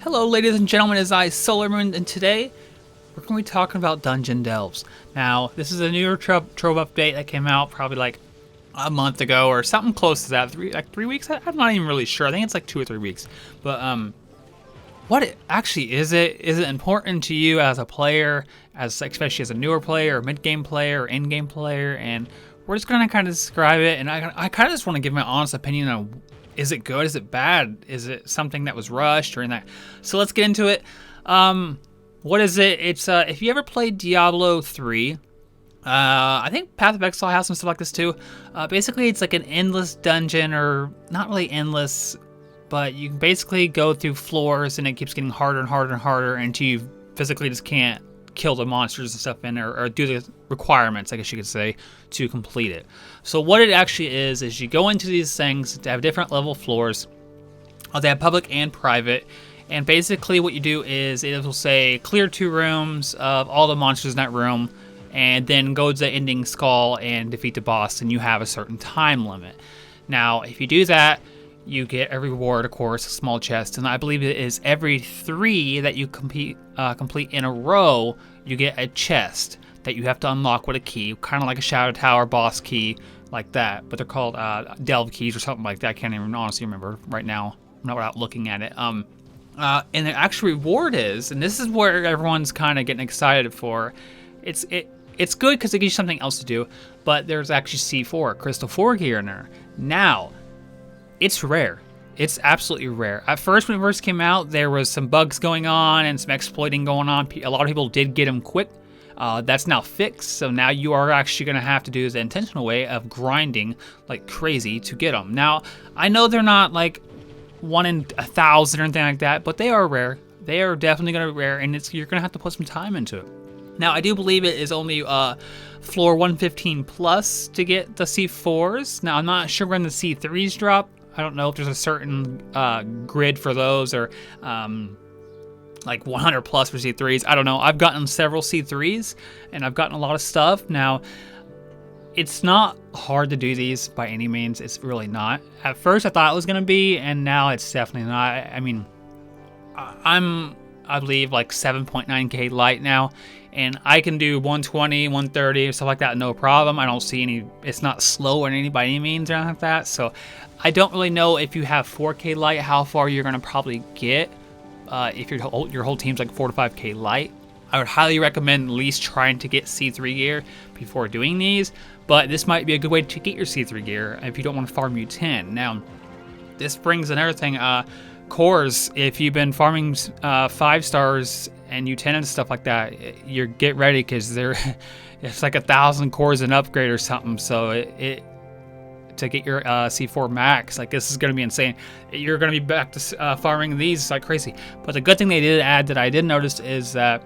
Hello ladies and gentlemen, it's I, Solar Moon, and today we're going to be talking about Dungeon Delves. Now, this is a newer Trove update that came out probably like a month ago or something close to that. Three weeks? I'm not even really sure. I think it's like 2 or 3 weeks. But what it actually is it important to you as a player, especially as a newer player, or mid-game player, or end-game player? And we're just going to kind of describe it, and I kind of just want to give my honest opinion on, is it good? Is it bad? Is it something that was rushed or in that? So let's get into it. What is it? It's if you ever played Diablo 3, I think Path of Exile has some stuff like this too. Basically, it's like an endless dungeon, or not really endless, but you can basically go through floors and it keeps getting harder and harder and harder until you physically just can't kill the monsters and stuff in there, or do the requirements, I guess you could say, to complete it. So what it actually is you go into these things to have different level floors. They have public and private, and basically what you do is it will say clear 2 rooms of all the monsters in that room, and then go to the ending skull and defeat the boss, and you have a certain time limit. Now if you do that, you get a reward, of course, a small chest, and I believe it is every 3 that you complete in a row, you get a chest that you have to unlock with a key, kind of like a Shadow Tower boss key, like that. But they're called delve keys or something like that. I can't even honestly remember right now. I'm not without looking at it. And the actual reward is, and this is where everyone's kind of getting excited for. It's good because it gives you something else to do, but there's actually C4, Crystal 4 gear in there. Now, it's rare. It's absolutely rare. At first, when it first came out, there was some bugs going on and some exploiting going on. A lot of people did get them quick. That's now fixed, so now you are actually going to have to do the intentional way of grinding like crazy to get them. Now, I know they're not like 1 in 1,000 or anything like that, but they are rare. They are definitely going to be rare, and you're going to have to put some time into it. Now, I do believe it is only floor 115 plus to get the C4s. Now, I'm not sure when the C3s drop. I don't know if there's a certain grid for those, or like 100 plus for C3s. I don't know. I've gotten several C3s, and I've gotten a lot of stuff. Now, it's not hard to do these by any means. It's really not. At first, I thought it was going to be, and now it's definitely not. I mean, I believe like 7.9k light now, and I can do 120, 130, stuff like that, no problem. I don't see any, it's not slow or by any means or anything like that. So I don't really know if you have 4k light, how far you're going to probably get. If your whole team's like 4 to 5k light, I would highly recommend at least trying to get C3 gear before doing these. But this might be a good way to get your C3 gear if you don't want to farm U10. Now, this brings another thing. Cores, if you've been farming 5 stars and U10 and stuff like that, you get ready, because it's like 1,000 cores an upgrade or something. So to get your C4 max, like, this is going to be insane. You're going to be back to farming these like crazy. But the good thing they did add that I did notice is that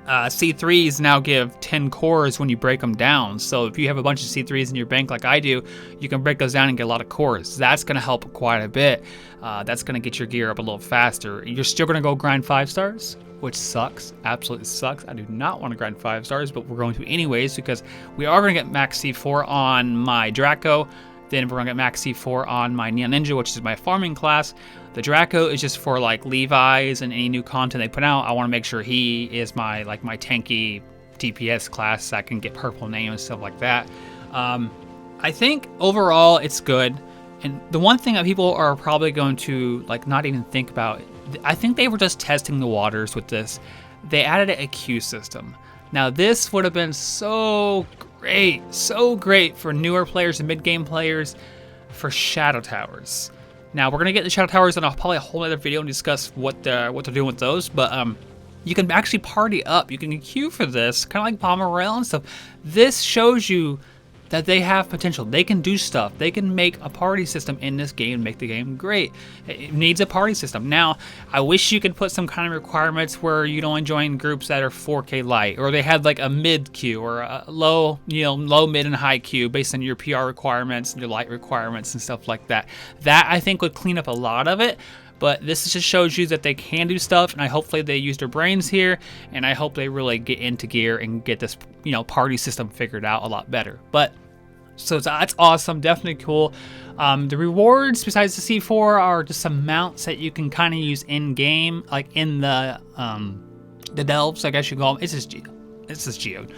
C3s now give 10 cores when you break them down. So if you have a bunch of C3s in your bank like I do, you can break those down and get a lot of cores. That's going to help quite a bit. That's going to get your gear up a little faster. You're still going to go grind 5 stars, which sucks. Absolutely sucks. I do not want to grind 5 stars, but we're going to anyways, because we are going to get max C4 on my Draco. Then we're going to get max C4 on my Neon Ninja, which is my farming class. The Draco is just for like Levi's and any new content they put out. I want to make sure he is my tanky DPS class that can get purple name and stuff like that. I think overall it's good. And the one thing that people are probably going to like not even think about, I think they were just testing the waters with this. They added a queue system. Now this would have been so great for newer players and mid-game players for Shadow Towers. Now we're gonna get the Shadow Towers in probably a whole other video and discuss what they're doing with those. But you can actually party up. You can queue for this, kind of like Bomber Rail and stuff. This shows you that they have potential. They can do stuff. They can make a party system in this game and make the game great. It needs a party system. Now, I wish you could put some kind of requirements where you'd only join groups that are 4K light, or they had like a mid queue or a low, low, mid, and high queue based on your PR requirements and your light requirements and stuff like that. That I think would clean up a lot of it. But this just shows you that they can do stuff, and hopefully they use their brains here, and I hope they really get into gear and get this, party system figured out a lot better. But So that's awesome, definitely cool. The rewards besides the C4 are just some mounts that you can kind of use in game, like in the delves, I guess you call them. It's just geode.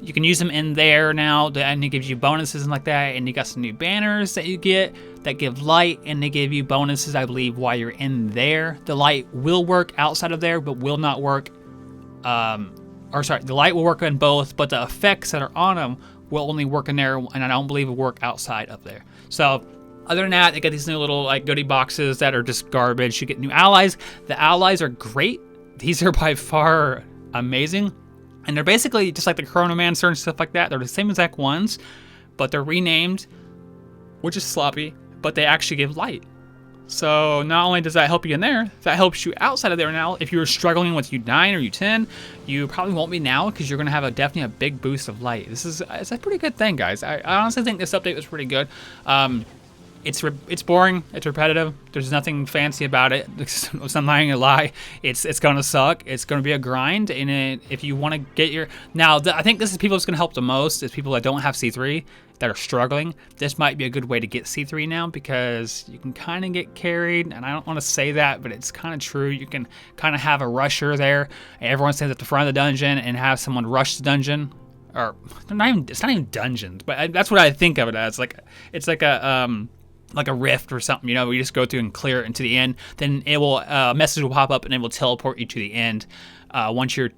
You can use them in there now, and it gives you bonuses and like that. And you got some new banners that you get that give light, and they give you bonuses, I believe, while you're in there. The light will work outside of there, but will not work. The light will work on both, but the effects that are on them will only work in there, and I don't believe it will work outside of there. So other than that, they got these new little like goodie boxes that are just garbage. You get new allies. The allies are great. These are by far amazing. And they're basically just like the Chronomancer and stuff like that. They're the same exact ones, but they're renamed, which is sloppy, but they actually give light. So not only does that help you in there, that helps you outside of there now. If you were struggling with U9 or U10, you probably won't be now because you're going to have definitely a big boost of light. It's a pretty good thing, guys. I honestly think this update was pretty good. It's boring. It's repetitive. There's nothing fancy about it. I'm not lying a lie. It's gonna suck. It's gonna be a grind. And if you want to get your I think this is people that's gonna help the most is people that don't have C3 that are struggling. This might be a good way to get C3 now because you can kind of get carried. And I don't want to say that, but it's kind of true. You can kind of have a rusher there. And everyone stands at the front of the dungeon and have someone rush the dungeon. Or it's not even dungeons, but that's what I think of it as. It's like a rift or something, you know, where you just go through and clear it into the end. Then it will message will pop up and it will teleport you to the end. Once I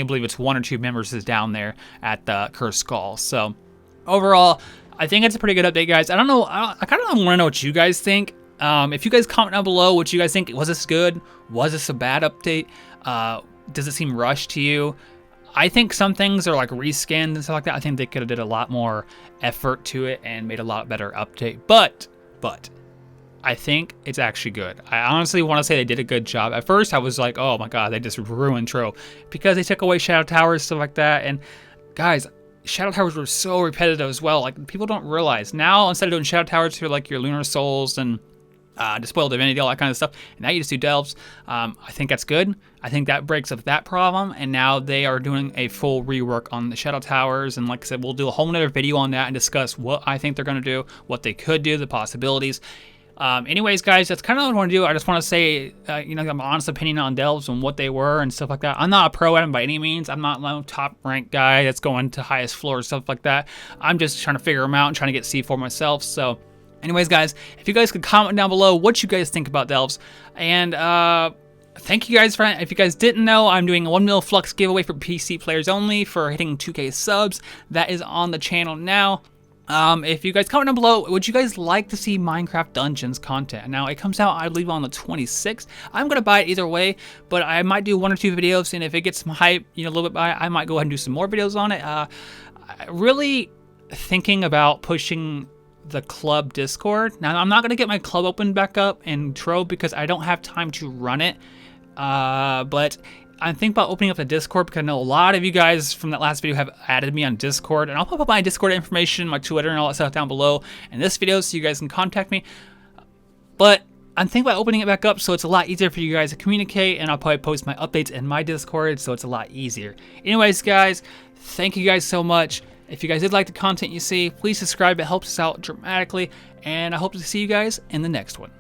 believe it's 1 or 2 members is down there at the Cursed Skull. So overall, I think it's a pretty good update, guys. I don't know. I kind of want to know what you guys think. If you guys comment down below what you guys think. Was this good? Was this a bad update? Does it seem rushed to you? I think some things are like reskinned and stuff like that. I think they could have did a lot more effort to it and made a lot better update. But I think it's actually good. I honestly want to say they did a good job. At first, I was like, oh my god, they just ruined Trove because they took away Shadow Towers, stuff like that. And guys, Shadow Towers were so repetitive as well. Like people don't realize now instead of doing Shadow Towers for like your Lunar Souls and Despoiled Divinity, all that kind of stuff, and now you just do delves. I think that's good. I think that breaks up that problem, and now they are doing a full rework on the Shadow Towers, and like I said, we'll do a whole nother video on that and discuss what I think they're going to do, what they could do, the possibilities. Anyways, guys, that's kind of what I want to do. I just want to say, my honest opinion on delves and what they were and stuff like that. I'm not a pro at them by any means. I'm not no top ranked guy that's going to highest floor, stuff like that. I'm just trying to figure them out and trying to get C4 myself, so... Anyways, guys, if you guys could comment down below what you guys think about delves, and thank you guys for. If you guys didn't know, I'm doing a 1 mil flux giveaway for PC players only for hitting 2K subs. That is on the channel now. If you guys comment down below, would you guys like to see Minecraft Dungeons content? Now, it comes out, I believe, on the 26th. I'm going to buy it either way, but I might do 1 or 2 videos, and if it gets some hype, a little bit I might go ahead and do some more videos on it. Really thinking about pushing the club Discord. Now, I'm not going to get my club open back up in Trove because I don't have time to run it, but I'm thinking about opening up the Discord because I know a lot of you guys from that last video have added me on Discord, and I'll pop up my Discord information, my Twitter, and all that stuff down below in this video so you guys can contact me. But I'm thinking about opening it back up so it's a lot easier for you guys to communicate, and I'll probably post my updates in my Discord so it's a lot easier. Anyways, guys, thank you guys so much. If you guys did like the content you see, please subscribe. It helps us out dramatically, and I hope to see you guys in the next one.